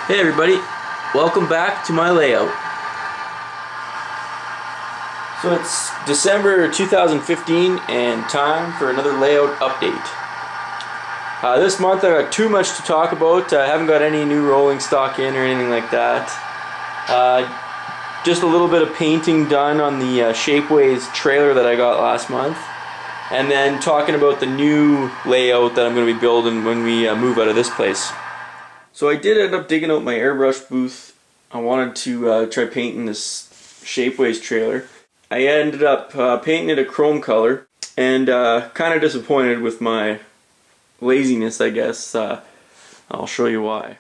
Hey everybody, welcome back to my layout. So it's December 2015 and time for another layout update. This month I got too much to talk about. I haven't got any new rolling stock in or anything like that. Just a little bit of painting done on the Shapeways trailer that I got last month. And then talking about the new layout that I'm going to be building when we move out of this place. So I did end up digging out my airbrush booth. I wanted to try painting this Shapeways trailer. I ended up painting it a chrome color, and kind of disappointed with my laziness, I guess. I'll show you why.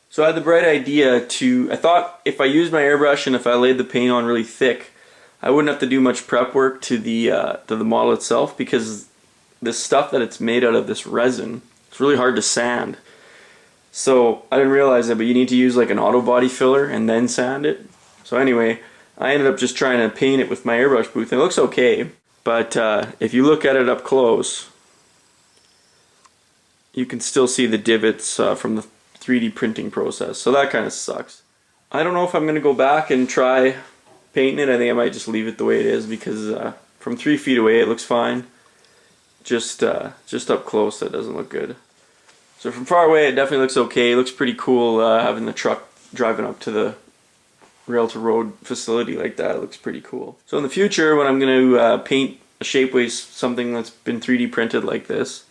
So I had the bright idea I thought if I used my airbrush and if I laid the paint on really thick, I wouldn't have to do much prep work to the model itself, because this stuff that it's made out of, this resin, it's really hard to sand. So I didn't realize that, but you need to use like an auto body filler and then sand it. So anyway, I ended up just trying to paint it with my airbrush booth, and it looks okay. But if you look at it up close, you can still see the divots from the 3D printing process. So that kind of sucks. I don't know if I'm going to go back and try painting it. I think I might just leave it the way it is, because from 3 feet away it looks fine. Just up close that doesn't look good. So from far away it definitely looks okay. It looks pretty cool having the truck driving up to the rail-to-road facility like that. It looks pretty cool. So in the future, when I'm going to paint a Shapeways, something that's been 3D printed like this,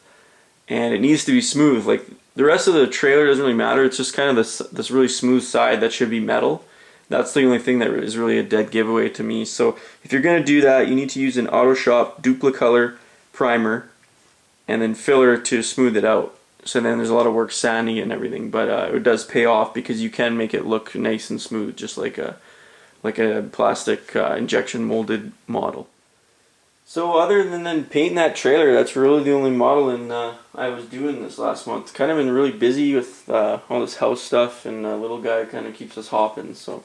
and it needs to be smooth. Like the rest of the trailer doesn't really matter. It's just kind of this really smooth side that should be metal. That's the only thing that is really a dead giveaway to me. So if you're going to do that, you need to use an AutoShop Duplicolor primer and then filler to smooth it out. So then there's a lot of work sanding and everything, but it does pay off because you can make it look nice and smooth, just like a plastic injection molded model. So other than painting that trailer, that's really the only modeling I was doing this last month. Kind of been really busy with all this house stuff, and little guy kind of keeps us hopping. So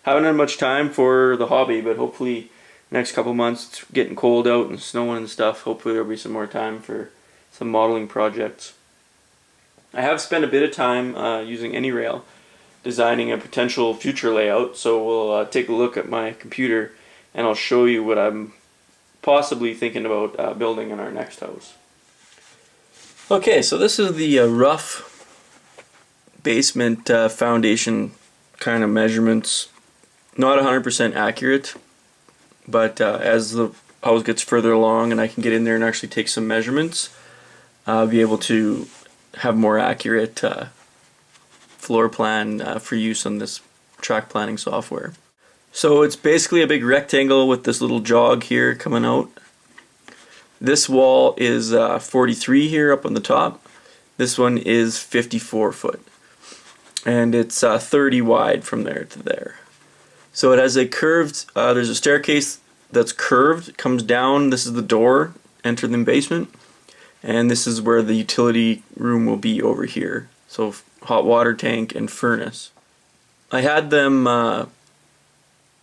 haven't had much time for the hobby, but hopefully next couple months, it's getting cold out and snowing and stuff. Hopefully there'll be some more time for some modeling projects. I have spent a bit of time using AnyRail designing a potential future layout, so we'll take a look at my computer and I'll show you what I'm possibly thinking about building in our next house. Okay, so this is the rough basement foundation kind of measurements. Not 100% accurate, but as the house gets further along and I can get in there and actually take some measurements, I'll be able to have more accurate floor plan for use on this track planning software. So it's basically a big rectangle with this little jog here coming out. This wall is 43 here up on the top. This one is 54 foot. And it's 30 wide from there to there. So it has a curved, there's a staircase that's curved, it comes down, this is the door, enter the basement. And this is where the utility room will be over here. So hot water tank and furnace. I had them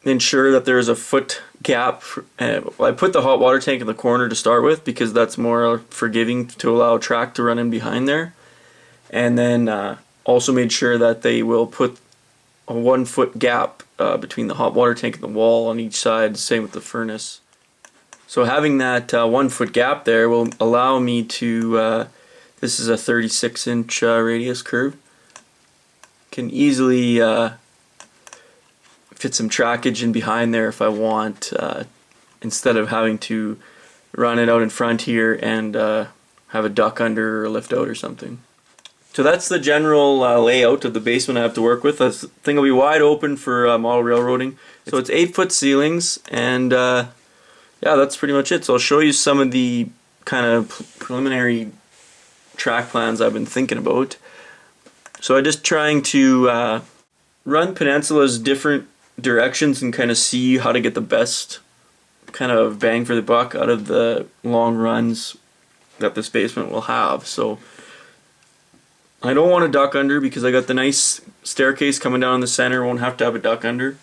ensure that there's a foot gap. I put the hot water tank in the corner to start with, because that's more forgiving to allow Tract to run in behind there. And then also made sure that they will put a 1 foot gap between the hot water tank and the wall on each side, same with the furnace. So having that 1 foot gap there will allow me to, this is a 36-inch radius curve, can easily fit some trackage in behind there if I want, instead of having to run it out in front here and have a duck under or a lift out or something. So that's the general layout of the basement I have to work with. This thing will be wide open for model railroading. So it's 8-foot ceilings, and yeah, that's pretty much it. So I'll show you some of the kind of preliminary track plans I've been thinking about. So I'm just trying to run peninsulas different directions and kind of see how to get the best kind of bang for the buck out of the long runs that this basement will have. So I don't want a duck under, because I got the nice staircase coming down in the center. Won't have to have a duck under.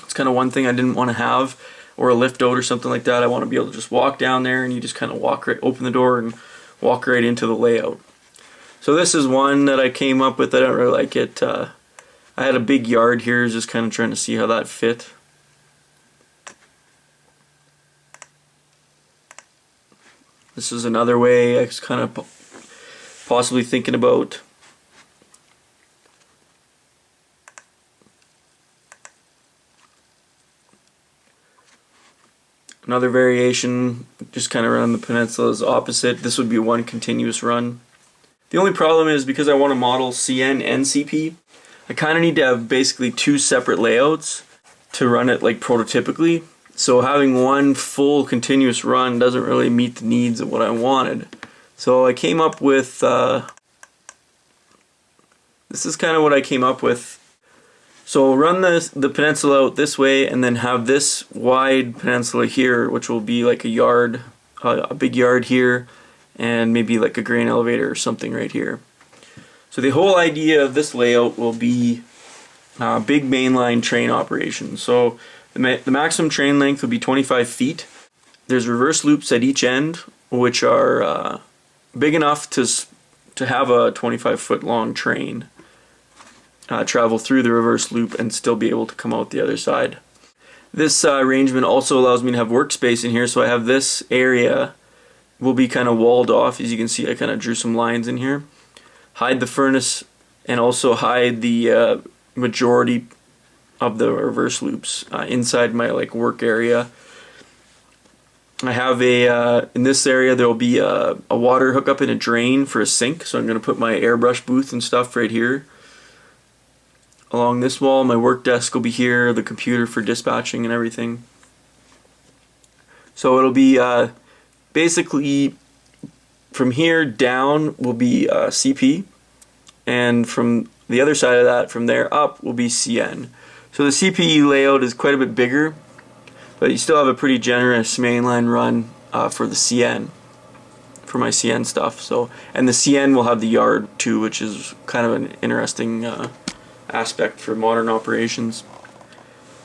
It's kind of one thing I didn't want to have, or a lift out or something like that. I want to be able to just walk down there and you just kind of walk right, open the door and walk right into the layout. So this is one that I came up with. I don't really like it. I had a big yard here, just kind of trying to see how that fit. This is another way I was kind of possibly thinking about. Another variation, just kind of around the peninsula, is opposite. This would be one continuous run. The only problem is because I want to model CN and CP, I kind of need to have basically two separate layouts to run it like prototypically. So having one full continuous run doesn't really meet the needs of what I wanted. So I came up with, this is kind of what I came up with. So run the peninsula out this way and then have this wide peninsula here, which will be like a yard, a big yard here, and maybe like a grain elevator or something right here. So the whole idea of this layout will be big mainline train operation. So the maximum train length will be 25 feet. There's reverse loops at each end, which are big enough to have a 25-foot long train travel through the reverse loop and still be able to come out the other side. This arrangement also allows me to have workspace in here, so I have this area will be kind of walled off. As you can see, I kind of drew some lines in here. Hide the furnace and also hide the majority of the reverse loops inside my like work area. I have in this area there will be a water hookup and a drain for a sink, so I'm going to put my airbrush booth and stuff right here. Along this wall, my work desk will be here, the computer for dispatching and everything. So it'll be basically from here down will be CP, and from the other side of that, from there up, will be CN. So the CP layout is quite a bit bigger, but you still have a pretty generous mainline run for the CN, for my CN stuff. So, and the CN will have the yard too, which is kind of an interesting aspect for modern operations.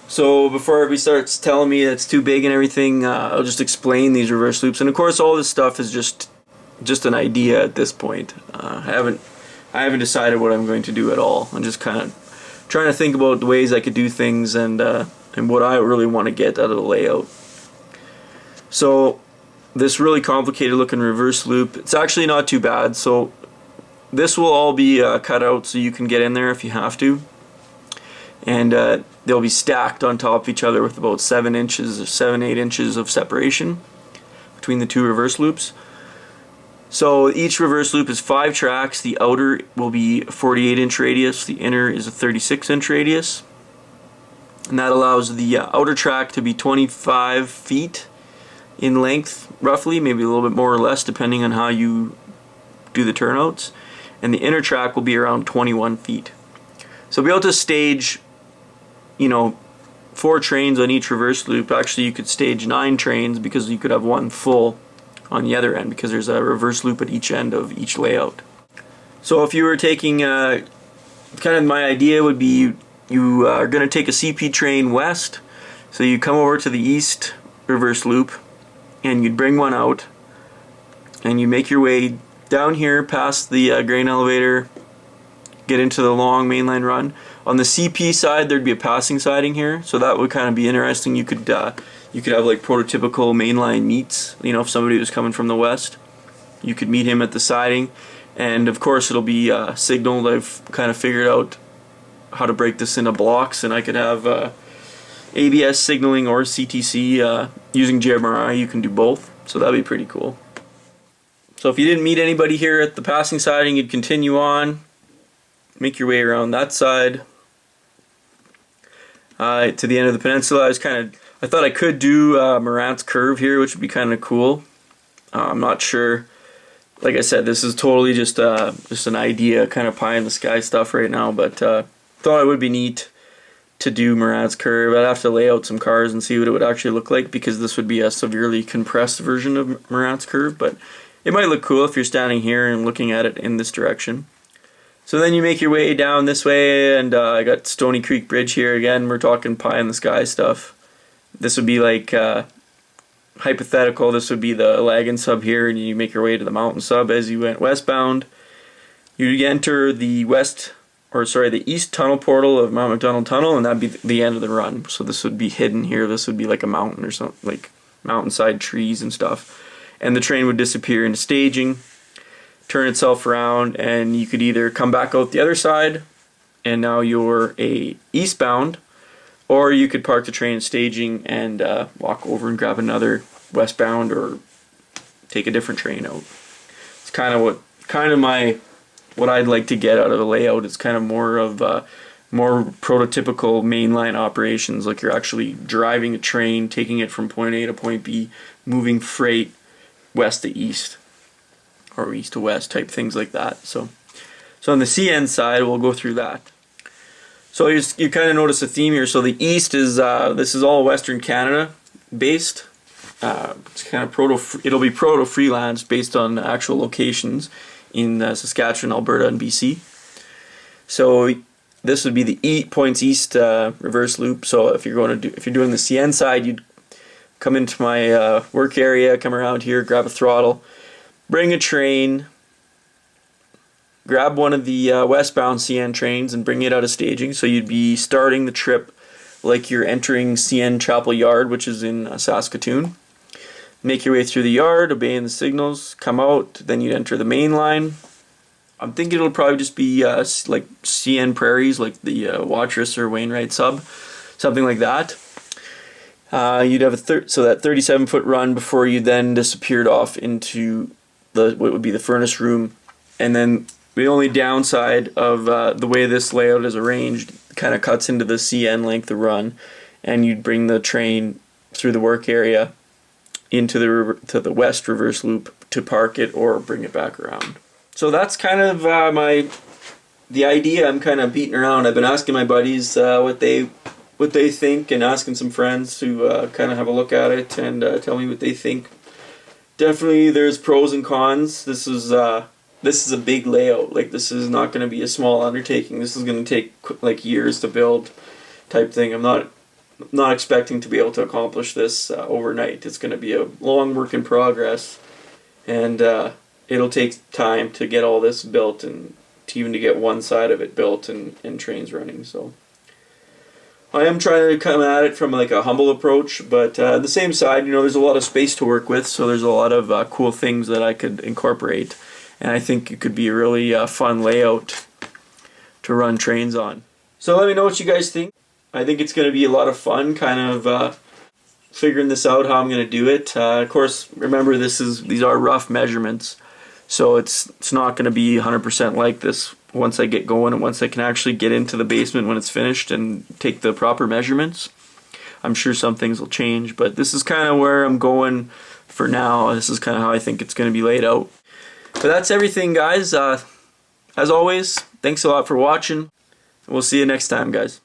So before everybody starts telling me it's too big and everything, I'll just explain these reverse loops. And of course, all this stuff is just an idea at this point. I haven't decided what I'm going to do at all. I'm just kind of trying to think about the ways I could do things and what I really want to get out of the layout. So this really complicated looking reverse loop, it's actually not too bad. So this will all be cut out so you can get in there if you have to, and they'll be stacked on top of each other with about 7 inches or 7-8 inches of separation between the two reverse loops. So each reverse loop is 5 tracks. The outer will be a 48-inch radius, the inner is a 36-inch radius, and that allows the outer track to be 25 feet in length roughly, maybe a little bit more or less depending on how you do the turnouts, and the inner track will be around 21 feet. So be able to stage, 4 trains on each reverse loop. Actually, you could stage 9 trains because you could have one full on the other end because there's a reverse loop at each end of each layout. So if you were taking, kind of my idea would be you are going to take a CP train west, so you come over to the east reverse loop and you'd bring one out and you make your way down here past the grain elevator, get into the long mainline run. On the CP side there'd be a passing siding here, so that would kind of be interesting. You could have like prototypical mainline meets. If somebody was coming from the west, you could meet him at the siding, and of course it'll be signaled. I've kind of figured out how to break this into blocks, and I could have ABS signaling or CTC using JMRI. You can do both, so that'd be pretty cool. So if you didn't meet anybody here at the passing siding, you'd continue on, make your way around that side to the end of the peninsula. I thought I could do Morant's curve here, which would be kind of cool. I'm not sure. Like I said, this is totally just an idea, kind of pie in the sky stuff right now. But thought it would be neat to do Morant's curve. I'd have to lay out some cars and see what it would actually look like, because this would be a severely compressed version of Morant's curve. But it might look cool if you're standing here and looking at it in this direction. So then you make your way down this way, and I got Stony Creek Bridge here again. We're talking pie in the sky stuff. This would be like hypothetical. This would be the Lagan sub here, and you make your way to the mountain sub as you went westbound. You enter the west or sorry, the east tunnel portal of Mount McDonald Tunnel, and that'd be the end of the run. So this would be hidden here. This would be like a mountain or something, like mountainside trees and stuff. And the train would disappear into staging, turn itself around, and you could either come back out the other side, and now you're eastbound, or you could park the train in staging and walk over and grab another westbound, or take a different train out. It's kind of what I'd like to get out of the layout. It's kind of more of more prototypical mainline operations, like you're actually driving a train, taking it from point A to point B, moving freight west to east, or east to west type things like that. So on the CN side, we'll go through that. So you kind of notice a theme here. So the east is this is all Western Canada based. It's kind of it'll be proto-freelanced based on actual locations in Saskatchewan, Alberta, and BC. So this would be the points east reverse loop. So if you're doing the CN side, you'd come into my work area, come around here, grab a throttle, bring a train, grab one of the westbound CN trains and bring it out of staging. So you'd be starting the trip like you're entering CN Chapel Yard, which is in Saskatoon. Make your way through the yard, obeying the signals, come out, then you'd enter the main line. I'm thinking it'll probably just be like CN Prairies, like the Watrous or Wainwright sub, something like that. You'd have so that 37-foot run before you then disappeared off into what would be the furnace room. And then the only downside of the way this layout is arranged kind of cuts into the CN length of run, and you'd bring the train through the work area into the west reverse loop to park it or bring it back around. So that's kind of the idea I'm kind of beating around. I've been asking my buddies what they think, and asking some friends to kind of have a look at it and tell me what they think. Definitely there's pros and cons. This is a big layout. Like, this is not going to be a small undertaking. This is going to take like years to build type thing. I'm not expecting to be able to accomplish this overnight. It's going to be a long work in progress, and it'll take time to get all this built, and to get one side of it built and trains running. So I am trying to come at it from like a humble approach, but the same side, there's a lot of space to work with, so there's a lot of cool things that I could incorporate, and I think it could be a really fun layout to run trains on. So let me know what you guys think. I think it's going to be a lot of fun, kind of figuring this out, how I'm going to do it. Of course, remember these are rough measurements, so it's not going to be 100% like this once I get going, and once I can actually get into the basement when it's finished and take the proper measurements. I'm sure some things will change, but this is kind of where I'm going for now. This is kind of how I think it's going to be laid out. But that's everything, guys. As always, thanks a lot for watching. We'll see you next time, guys.